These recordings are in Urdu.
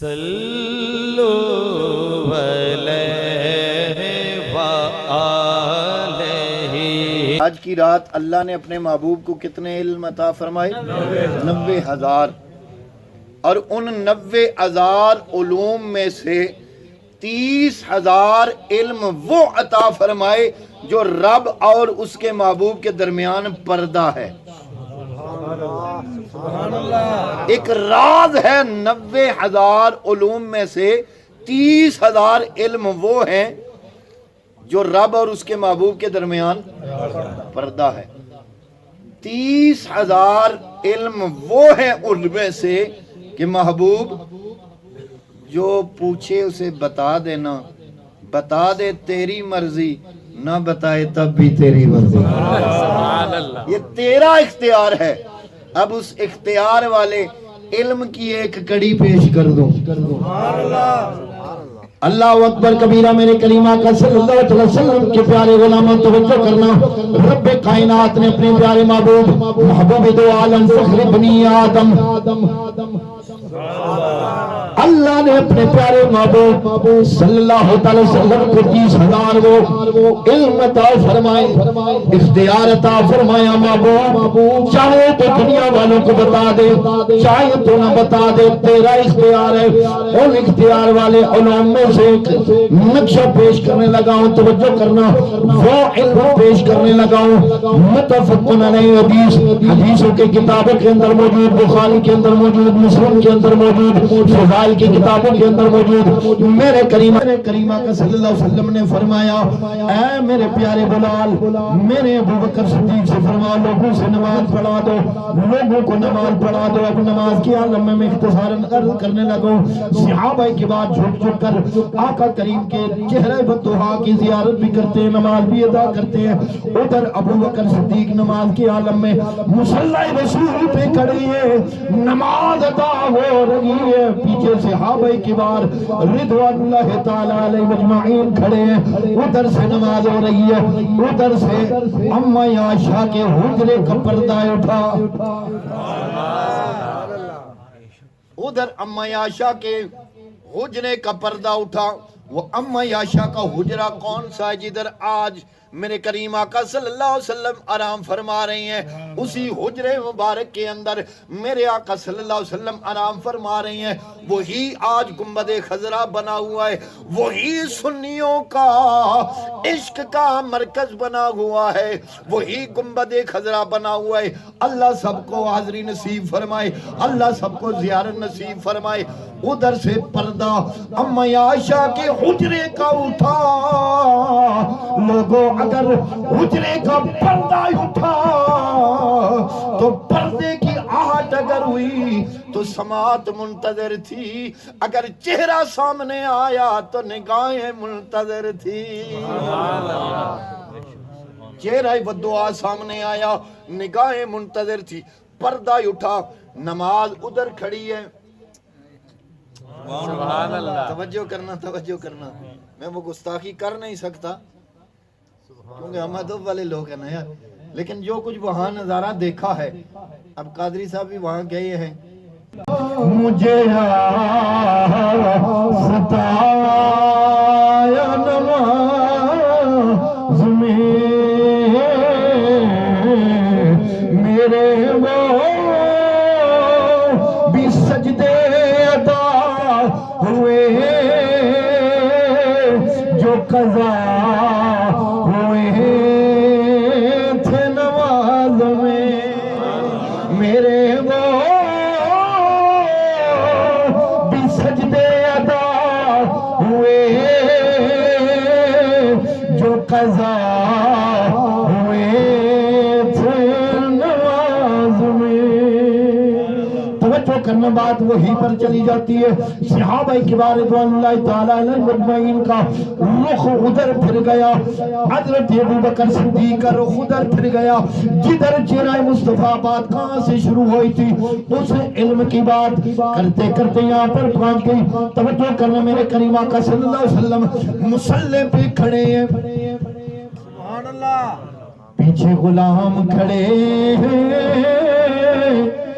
صلو علیہ وآلہ۔ آج کی رات اللہ نے اپنے محبوب کو کتنے علم عطا فرمائے؟ 90,000۔ اور ان 90,000 علوم میں سے 30,000 علم وہ عطا فرمائے جو رب اور اس کے محبوب کے درمیان پردہ ہے۔ ایک راز ہے 90,000 علوم میں سے 30,000 علم وہ ہیں جو رب اور اس کے محبوب کے درمیان پردہ ہے۔ 30,000 علم وہ ہیں ان میں سے کہ محبوب جو پوچھے اسے بتا دینا، بتا دے تیری مرضی، نہ بتائے تب بھی تیری مرضی۔ یہ تیرا اختیار ہے۔ اب اس اختیار والے علم کی ایک کڑی پیش کر دو۔ اللہ اکبر کبیرہ۔ میرے کریم آقا صلی اللہ علیہ وسلم کے پیارے غلاموں توجہ کرنا، رب کائنات نے اپنے پیارے محبوب دو عالم فخر بنی آدم، اللہ نے اپنے پیارے محبوب صلی اللہ علیہ وسلم کو 30,000 وہ علم عطا فرمائے، اختیار عطا فرمایا۔ محبوب چاہے تو دنیا والوں کو بتا دے، چاہے تو نہ بتا دے، تیرا اختیار ہے۔ ان اختیار والے علوم میں سے ایک نقشہ پیش کرنے لگا ہوں، توجہ کرنا، وہ علم پیش کرنے لگا ہوں۔ متفقن علیہ حدیث، حدیثوں کے کتابوں کے اندر موجود، بخاری کے اندر موجود، مسلم کے اندر موجود، فضائل کی کتابوں کے اندر موجود۔ میرے کریمہ کا صلی اللہ علیہ وسلم نے فرمایا، اے میرے پیارے بلال، میرے ابوبکر صدیق سے فرما، لوگوں سے نماز پڑھا دو، لوگوں کو نماز پڑھا دو۔ اب نماز کی عالم میں اختصاراً عرض کرنے لگا، صحابہ کے بعد جھک جھک کر آقا کریم کے چہرہ بدوہا کی زیارت بھی کرتے ہیں، نماز بھی ادا کرتے ہیں۔ ادھر ابوبکر صدیق نماز کی عالم میں مصلی رسول پہ کھڑے ہیں، نماز ادا ہو رہی ہے، پیچھے صحابہ کبار رضوان اللہ تعالی علیہ مجمعین کھڑے ہیں۔ ادھر سے نماز ہو رہی ہے، ادھر سے اما عائشہ کے حجرے کا پردہ اٹھا، ادھر اما عائشہ کے حجرے کا پردہ اٹھا۔ وہ اما عائشہ کا حجرہ کون سا ہے جدھر آج میرے کریم آقا صلی اللہ علیہ وسلم آرام فرما رہے ہیں؟ اسی حجرے مبارک کے اندر میرے آقا صلی اللہ علیہ وسلم آرام فرما رہے ہیں۔ وہی آج گنبد خضرا بنا ہوا ہے، وہی سنیوں کا عشق کا مرکز بنا ہوا ہے، وہی گنبد خضرا بنا ہوا ہے۔ اللہ سب کو حاضری نصیب فرمائے، اللہ سب کو زیارت نصیب فرمائے۔ ادھر سے پردہ اما عائشہ کے حجرے کا اٹھا۔ لوگوں اگر حجرے کا پردہ اٹھا تو پردے کی آہٹ اگر ہوئی تو سماعت منتظر تھی، اگر چہرہ سامنے آیا تو نگاہیں منتظر تھی۔ چہرہ بدعا سامنے آیا، نگاہیں منتظر تھی، پردہ اٹھا، نماز ادھر کھڑی ہے۔ سبحان اللہ۔ توجہ کرنا، توجہ کرنا، میں وہ گستاخی کر نہیں سکتا کیونکہ ہم ادب والے لوگ ہیں نا یار، لیکن جو کچھ وہاں نظارہ دیکھا ہے، اب قادری صاحب بھی وہاں گئے ہیں۔ مجھے ستایا نماز میں میرے وہ بھی سجدے ادا ہوئے جو قضا ہوئے تھے نماز میں، میرے وہ بھی سجدے ادا ہوئے جو قضا ہوئے تھے نماز میں۔ توجہ کرنا، بات وہی پر چلی جاتی ہے۔ صحابہ کبار رضوان اللہ تعالی علیہ مجمعین کا رخ ادھر پھر گیا، حضرت ابوبکر صدیق کا رخ ادھر پھر گیا جدھر چہرہ مصطفیٰ بات کہاں سے شروع ہوئی تھی، اس علم کی بات کرتے کرتے یہاں پر پہنچ گئی۔ توجہ کرنا، میرے کریم آقا صلی اللہ علیہ وسلم مصلی پہ کھڑے ہیں، پیچھے غلام کھڑے ہیں،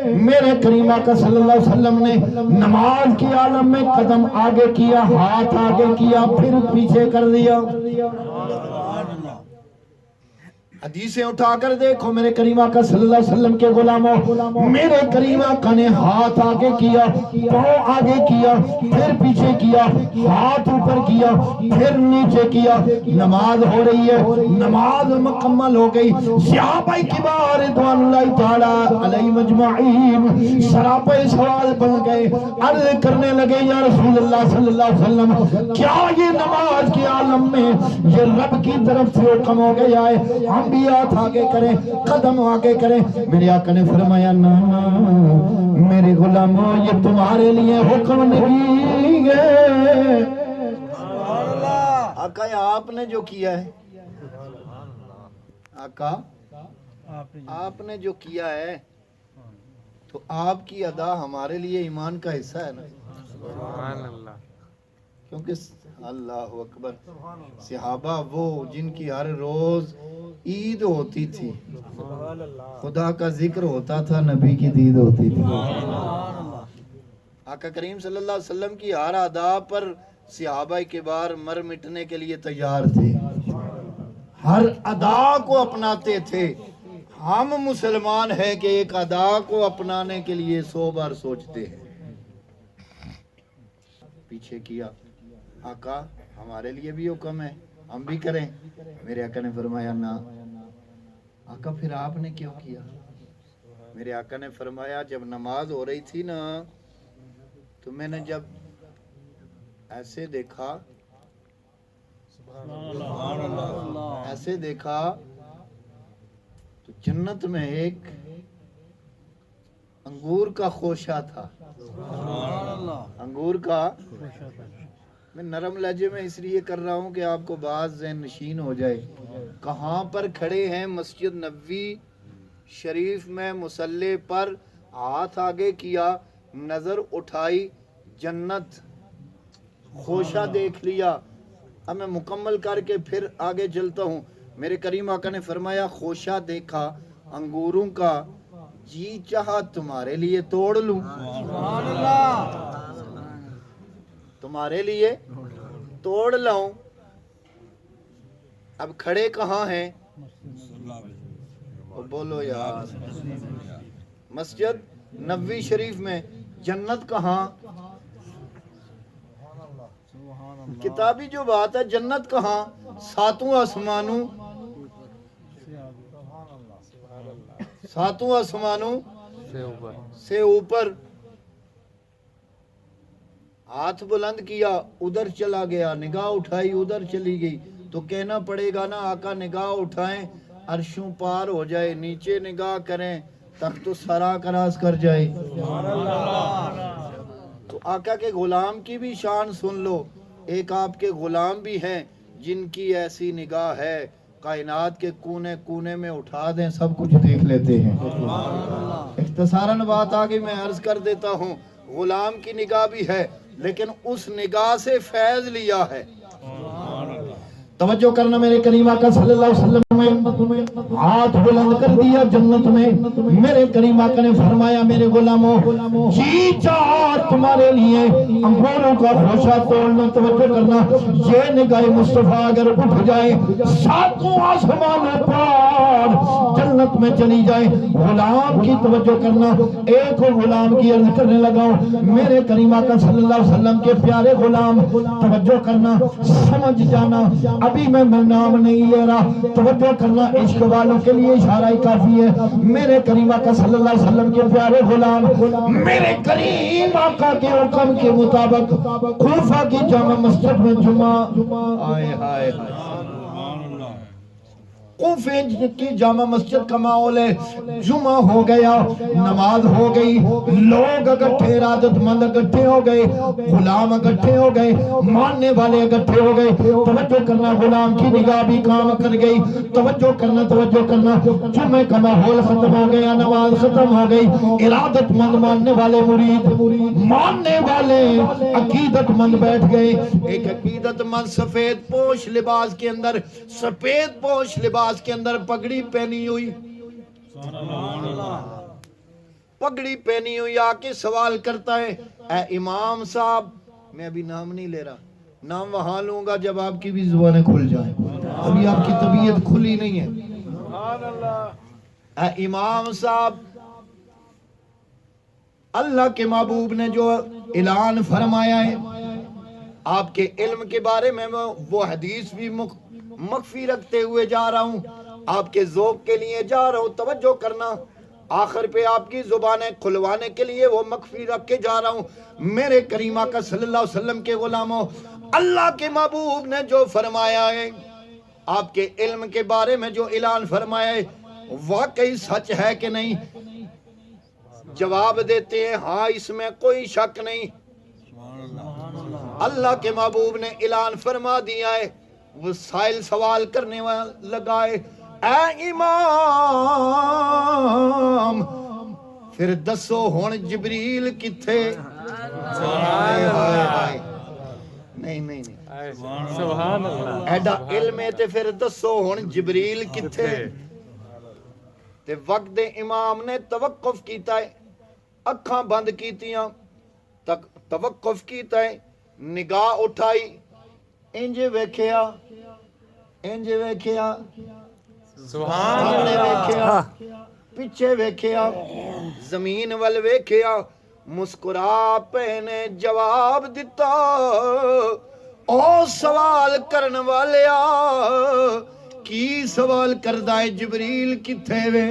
میرے کریم آقا صلی اللہ علیہ وسلم نے نماز کی عالم میں قدم آگے کیا، ہاتھ آگے کیا، پھر پیچھے کر دیا۔ حدیثیں اٹھا کر دیکھو میرے کریم آقا صلی اللہ علیہ وسلم کے غلاموں، میرے کریم آقا نے ہاتھ آگے کیا، پاؤں آگے کیا، پھر پیچھے کیا، ہاتھ اوپر کیا، پھر نیچے کیا۔ نماز ہو رہی ہے، نماز مکمل ہو گئی۔ صحابہ کرام رضوان اللہ تعالی علیہم اجمعین سراپے سوال بن گئے، عرض کرنے لگے یا رسول اللہ صلی اللہ علیہ وسلم، کیا یہ نماز کے عالم میں یہ رب کی طرف سے حکم ہو گیا ہے ہم بھی ہاتھ آگے کریں، قدم آگے کریں؟ میرے آقا نے فرمایا نا میرے غلاموں، یہ تمہارے لیے حکم نہیں ہے۔ آقا آپ نے جو کیا ہے، آقا آپ نے جو کیا ہے تو آپ کی ادا ہمارے لیے ایمان کا حصہ ہے نا۔ سبحان اللہ، کیونکہ اللہ اکبر، صحابہ وہ جن کی ہر روز عید ہوتی تھی، خدا کا ذکر ہوتا تھا، نبی کی دید ہوتی تھی۔ آقا کریم صلی اللہ علیہ وسلم کی ہر ادا پر صحابہ کبار مر مٹنے کے لیے تیار تھے، ہر ادا کو اپناتے تھے۔ ہم مسلمان ہیں کہ ایک ادا کو اپنانے کے لیے 100 بار سوچتے ہیں۔ پیچھے کیا، آقا ہمارے لیے بھی حکم ہے ہم بھی کریں؟ میرے آقا نے فرمایا نا۔ آقا پھر آپ نے کیوں کیا؟ میرے آقا نے فرمایا جب نماز ہو رہی تھی نا تو میں نے جب ایسے دیکھا، ایسے دیکھا تو جنت میں ایک انگور کا خوشہ تھا، انگور کا۔ میں نرم لہجے میں اس لیے کر رہا ہوں کہ آپ کو بعض ذہن نشین ہو جائے۔ کہاں پر کھڑے ہیں؟ مسجد نبوی شریف میں مصلی پر، ہاتھ آگے کیا، نظر اٹھائی، جنت خوشہ دیکھ لیا۔ اب میں مکمل کر کے پھر آگے چلتا ہوں۔ میرے کریم آقا نے فرمایا خوشہ دیکھا انگوروں کا، جی چاہا تمہارے لیے توڑ لوں، تمہارے لیے توڑ لوں۔ اب کھڑے کہاں ہیں؟ بولو یار، مسجد نبوی شریف میں۔ جنت کہاں؟ کتابی جو بات ہے، جنت کہاں؟ ساتوں آسمانوں، ساتوں آسمانوں سے اوپر۔ ہاتھ بلند کیا، ادھر چلا گیا، نگاہ اٹھائی ادھر چلی گئی، تو کہنا پڑے گا نا آقا نگاہ اٹھائیں عرشوں پار ہو جائے، نیچے نگاہ کریں تخت الثری کراس کر جائے۔ تو آقا کے غلام کی بھی شان سن لو۔ ایک آپ کے غلام بھی ہیں جن کی ایسی نگاہ ہے، کائنات کے کونے کونے میں اٹھا دیں سب کچھ دیکھ لیتے ہیں۔ اختصاراً بات آگے میں عرض کر دیتا ہوں، غلام کی نگاہ بھی ہے لیکن اس نگاہ سے فیض لیا ہے۔ توجہ کرنا میرے کریم آقا صلی اللہ علیہ وسلم میں ہاتھ بلند کر دیا جنت میں۔ میرے کریم آقا نے فرمایا میرے غلاموں، جی چاہ تمہارے لیے انگوروں کا خوشہ توڑنا۔ توجہ کرنا، یہ نگاہ مصطفیٰ اگر اٹھ جائے ساتوں آسمانوں پر جنت میں چلی جائے۔ غلام کی توجہ کرنا، ایک غلام کی عرض کرنے لگا میرے کریم آقا صلی اللہ علیہ وسلم کے پیارے غلام، توجہ کرنا، سمجھ جانا، ابھی میں نام نہیں لے رہا، توجہ کرنا، عشق والوں کے لیے اشارہ ہی کافی ہے۔ میرے کریم آقا صلی اللہ علیہ وسلم کے پیارے غلام میرے کریم آقا کے حکم کے مطابق کوفہ کی جامع مسجد میں کوفے کی جامع مسجد کا ماحول ہے، جمعہ ہو گیا، نماز ہو گئی، لوگ اکٹھے، ارادت مند اکٹھے ہو گئے، غلام اکٹھے ہو گئے، ماننے والے اکٹھے ہو گئے۔ توجہ کرنا، غلام کی نگاہ بھی کام کر گئی۔ توجہ کرنا، توجہ کرنا، جمعہ کا ماحول ختم ہو گیا، نماز ختم ہو گئی، ارادت مند ماننے والے مرید، ماننے والے عقیدت مند بیٹھ گئے۔ ایک عقیدت مند سفید پوش لباس کے اندر، سفید پوش لباس کے اندر پگڑی پہنی ہوئی، پگڑی پہنی ہوئی آ کے سوال کرتا ہے اے امام صاحب، میں ابھی نام نہیں لے رہا، نام وہاں لوں گا جب آپ کی بھی زبانیں کھل جائیں، ابھی آپ کی طبیعت کھلی نہیں ہے۔ اے امام صاحب، اللہ کے محبوب نے جو اعلان فرمایا ہے، آپ کے علم کے بارے میں وہ حدیث بھی مخفی رکھتے ہوئے جا رہا ہوں، آپ کے ذوق کے لیے جا رہا ہوں، توجہ کرنا، آخر پہ آپ کی زبانیں کھلوانے کے لیے وہ مخفی رکھ کے جا رہا ہوں۔ میرے کریم آقا صلی اللہ علیہ وسلم کے غلاموں، اللہ کے محبوب نے جو فرمایا ہے، آپ کے علم کے بارے میں جو اعلان فرمایا ہے، واقعی سچ ہے کہ نہیں؟ جواب دیتے ہیں ہاں، اس میں کوئی شک نہیں۔ اللہ کے محبوب نے اعلان فرما دیا ہے، وہ سائل سوال کرنے لگا ہے اے امام، پھر دسو ہون جبریل کتھے؟ نہیں سبحان اللہ، ایڈا علم ہے تے پھر دسو ہون جبریل کتھے؟ تے وقت امام نے توقف کیتا ہے، اکھاں بند کیتیاں، توقف کیتا ہے، نگاہ اٹھائی، انج ویکھیا، انج ویکھیا، سامنے ویکھیا، پیچھے ویکھیا، زمین وال ویکھیا، مسکرا پہنے جواب دیتا، او سوال کرن والیا، کی سوال کردہ ہے جبریل کتھے وے؟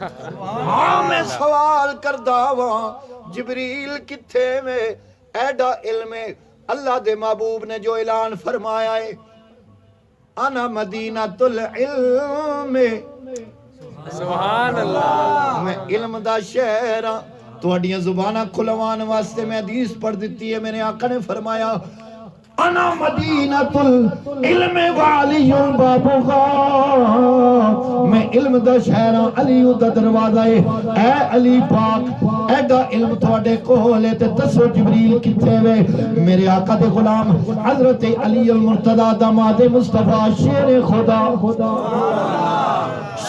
ہاں میں سوال کردہ ہوں جبریل کتھے وے؟ ایڈا علم ہے۔ اللہ دے محبوب نے جو اعلان فرمایا ہے انا مدینۃ العلم، سبحان اللہ، میں علم دا شہر ہاں۔ تہاڈیاں زباناں کھلوان واسطے میں حدیث پڑھ دیتی ہے، میرے آقا نے فرمایا انا مدینۃ العلم وعلی بابھا، میں علم دا شہر ہاں، علی دا دروازہ ہے۔ اے علی پاک، ایڈا علم تہاڈے کول ہے تے دسو جبریل کتھے وے؟ میرے آقا دے غلام حضرت علی المرتضی داماد مصطفیٰ شیر خدا،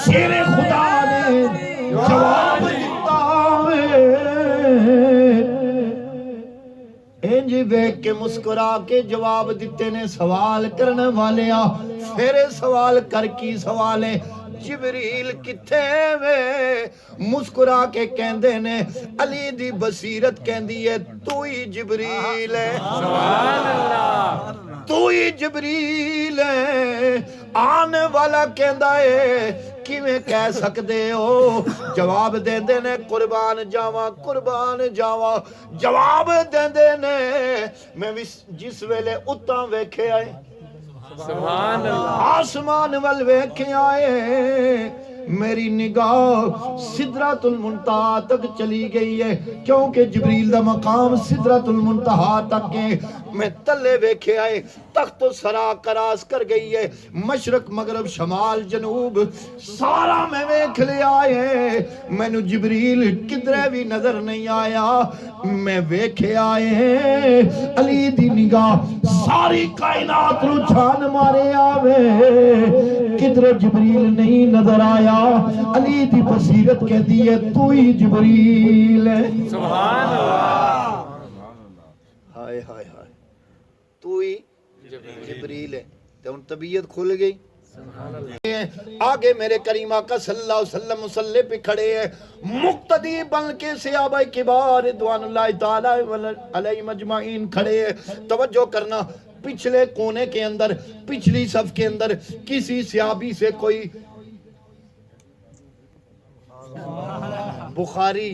شیر خدا نے جواب دیتا ہے، انج ویکھ کے مسکرا کے جواب دیتے نے سوال کرنے والے آ، پھر سوال کر کی سوال ہے جبریل کتھے وے؟ مسکرا کے کہندے نے علی دی بصیرت کہندی ہے تو ہی جبریل ہے، سبحان اللہ، تو ہی جبریل ہے۔ آنے والا کہندا ہے کیویں کہہ سکدے ہو؟ جواب دیندے نے قربان جاواں، قربان جاواں، جواب دیندے نے میں جس ویلے اتاں ویکھے آئے، سبحان اللہ، آسمان وال ویکھے آئے، میری نگاہ سدرۃ المنتہا تک چلی گئی ہے، کیونکہ جبریل دا مقام سدرۃ المنتہا تک ہے۔ میں تلے ویکھے آئے، تخت و سرا کراس کر گئی ہے، مشرق مغرب شمال جنوب سارا میں ویکھ لے آئے، مینو جبریل کدرے بھی نظر نہیں آیا۔ میں ویکھے آئے علی دی نگاہ ساری کائنات نو چھان مارے آوے، کدھر جبریل نہیں نظر آیا۔ علی دی بصیرت کہتی ہے تو ہی جبریل ہے، سبحان اللہ، ہائے ہائے ہائے، تو ہی جبریل ہے۔ تو ان طبیعت کھل گئی۔ آگے میرے کریم آقا صلی اللہ علیہ وسلم مصلی پہ کھڑے ہیں، مقتدی بن کے صحابہ کبار رضوان اللہ تعالی علیہ مجمعین کھڑے ہیں۔ توجہ کرنا، پچھلے کونے کے اندر، پچھلی صف کے اندر کسی صحابی سے کوئی بخاری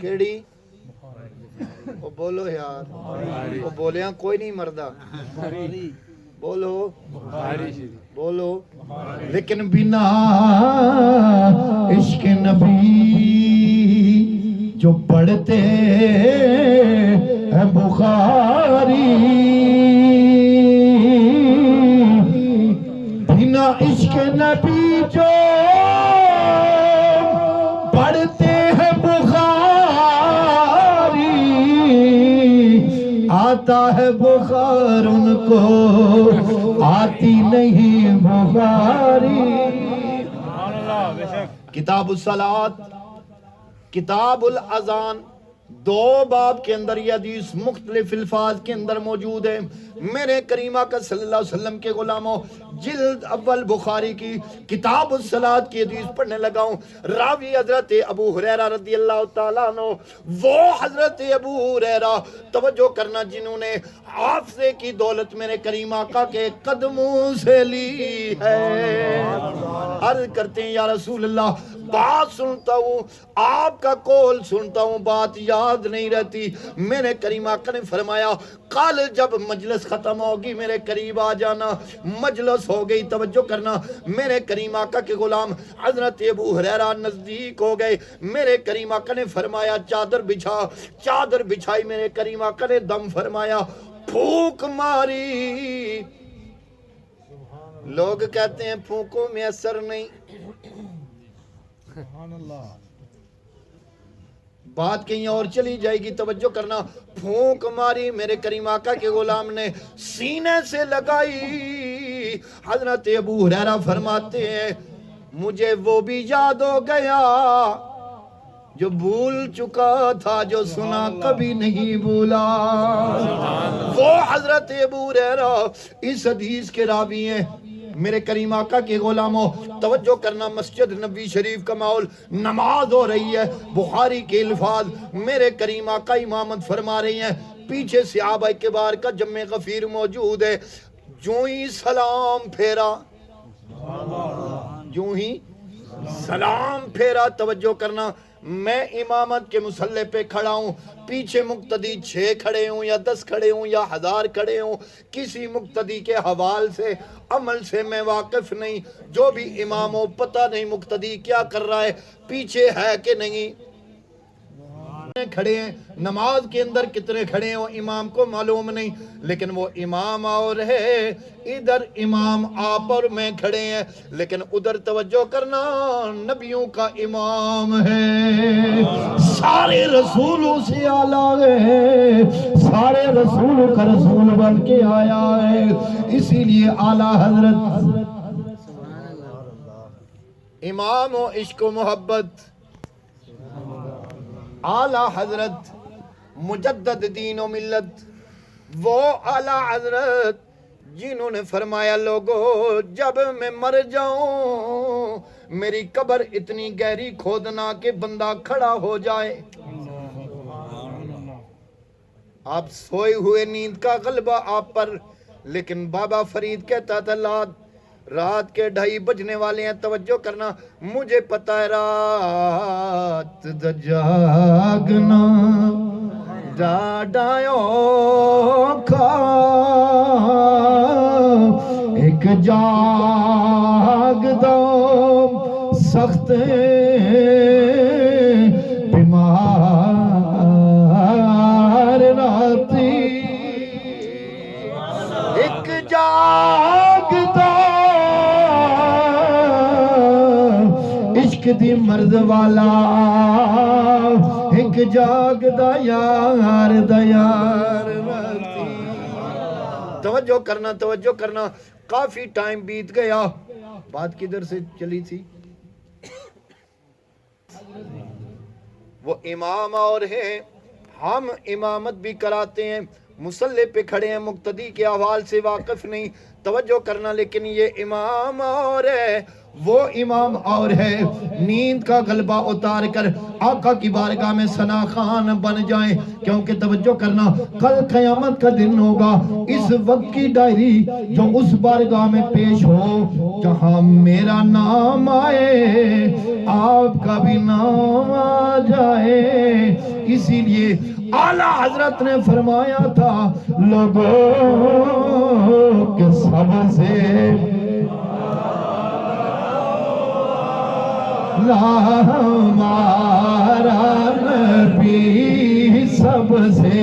کیڑی؟ وہ بولو یار، وہ بولیاں کوئی نہیں مردہ، بولو بولو، لیکن بنا عشق نبی جو پڑھتے ہیں بخاری، بنا عشق نبی جو پڑھتے ہیں بخاری، آتا ہے بخار ان کو آتی نہیں بخاری۔ کتاب الصلاۃ کتاب الاذان 2 باب کے اندر یہ حدیث مختلف الفاظ کے اندر موجود ہے۔ میرے کریم آقا صلی اللہ علیہ وسلم کے غلاموں، جلد اول بخاری کی کتاب الصلاۃ کی حدیث پڑھنے لگا ہوں۔ راوی حضرت ابو ہریرہ رضی اللہ تعالیٰ عنہ، وہ حضرت ابو ہریرہ، توجہ کرنا، جنہوں نے حافظے کی دولت میرے کریم آقا کے قدموں سے لی ہے۔ عرض کرتے ہیں یا رسول اللہ، بات سنتا ہوں، آپ کا قول سنتا ہوں، بات یاد نہیں رہتی۔ میرے کریم آقا نے فرمایا کل جب مجلس ختم ہوگی میرے قریب آ جانا۔ مجلس ہو گئی، توجہ کرنا، میرے کریم آقا کے غلام حضرت ابو ہریرہ نزدیک ہو گئے۔ میرے کریم آقا نے فرمایا چادر بچھا، چادر بچھائی، میرے کریم آقا نے دم فرمایا، پھونک ماری۔ لوگ کہتے ہیں پھونکوں میں اثر نہیں، بات کہیں اور چلی جائے گی، توجہ کرنا، پھونک ماری، میرے کریم آقا کے غلام نے سینے سے لگائی۔ حضرت ابو ہریرہ فرماتے ہیں مجھے وہ بھی یاد ہو گیا جو بھول چکا تھا، جو سنا کبھی نہیں بھولا۔ وہ حضرت ابو ہریرہ اس حدیث کے راوی ہیں۔ میرے کریم آقا کے غلاموں، توجہ کرنا، مسجد نبی شریف کا ماحول، نماز ہو رہی ہے، بخاری کے الفاظ، میرے کریم آقا امامت فرما رہی ہیں، پیچھے صحابہ کبار کا جمع غفیر موجود ہے۔ جو ہی سلام پھیرا، جو ہی سلام پھیرا، توجہ کرنا، میں امامت کے مصلی پہ کھڑا ہوں، پیچھے مقتدی 6 کھڑے ہوں یا 10 کھڑے ہوں یا 1000 کھڑے ہوں، کسی مقتدی کے حوال سے عمل سے میں واقف نہیں، جو بھی امام ہو پتہ نہیں مقتدی کیا کر رہا ہے، پیچھے ہے کہ نہیں، کھڑے ہیں، نماز کے اندر کتنے کھڑے ہوں امام کو معلوم نہیں، لیکن وہ امام اور ہے، ادھر امام آپ اور میں کھڑے ہیں، لیکن ادھر توجہ کرنا نبیوں کا امام ہے، سارے رسولوں سے اعلیٰ ہے، سارے رسولوں کا رسول بن کے آیا ہے، اسی لیے اعلیٰ حضرت امام و عشق و محبت اعلیٰ حضرت مجدد دین و ملت، وہ اعلیٰ حضرت جنہوں نے فرمایا لوگو جب میں مر جاؤں میری قبر اتنی گہری کھودنا کہ بندہ کھڑا ہو جائے۔ آپ سوئے ہوئے نیند کا غلبہ آپ پر، لیکن بابا فرید کہتا تھا رات کے 2:30 بجنے والے ہیں، توجہ کرنا، مجھے پتہ ہے رات دا جاگنا ڈاڈایوں کا، ایک جاگ دا سخت بیمار راتی، ایک جاگ دا عشق دی مرد والا، ایک جاگ دا یار راتی۔ توجہ کرنا، توجہ کرنا، کافی ٹائم بیت گیا، بات کدھر سے چلی تھی؟ وہ امام اور ہیں، ہم امامت بھی کراتے ہیں، مصلی پہ کھڑے ہیں، مقتدی کے احوال سے واقف نہیں، توجہ کرنا، لیکن یہ امام اور ہے، وہ امام اور ہے، نیند کا غلبہ اتار کر آقا کی بارگاہ میں ثنا خان بن جائیں، کیونکہ توجہ کرنا کل قیامت کا دن ہوگا، اس وقت کی ڈائری جو اس بارگاہ میں پیش ہو جہاں میرا نام آئے آپ کا بھی نام آ جائے، اسی لیے اعلیٰ حضرت نے فرمایا تھا لوگوں کے سب سے ہمارا نبی سب سے